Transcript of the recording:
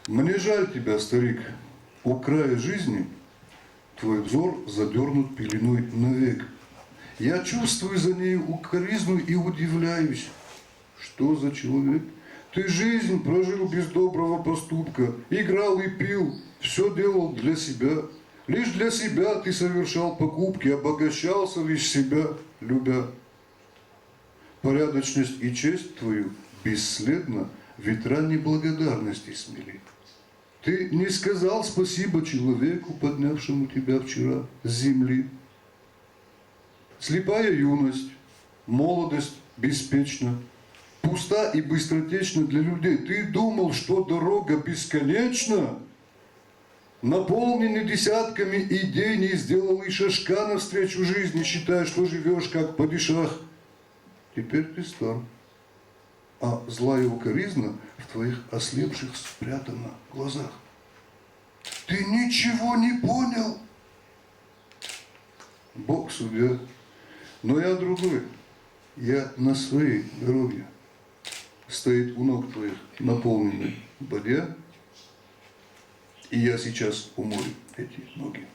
Мне жаль тебя, старик. У края жизни твой взор задернут пеленой навек. Я чувствую за ней укоризну и удивляюсь. Что за человек? Ты жизнь прожил без доброго поступка, играл и пил, все делал для себя. Лишь для себя ты совершал покупки, обогащался лишь себя любя. Порядочность и честь твою бесследно ветра неблагодарности смели. Ты не сказал спасибо человеку, поднявшему тебя вчера с земли. Слепая юность, молодость беспечна, пуста и быстротечна для людей. Ты думал, что дорога бесконечна? Наполненный десятками идей, не сделал и шажка навстречу жизни, считая, что живешь как падишах. Теперь ты стар, а злая укоризна в твоих ослепших спрятана в глазах. Ты ничего не понял. Бог судья, но я другой. Я на своей дороге. Стоит у ног твоих наполненный бадья, и я сейчас умою эти ноги.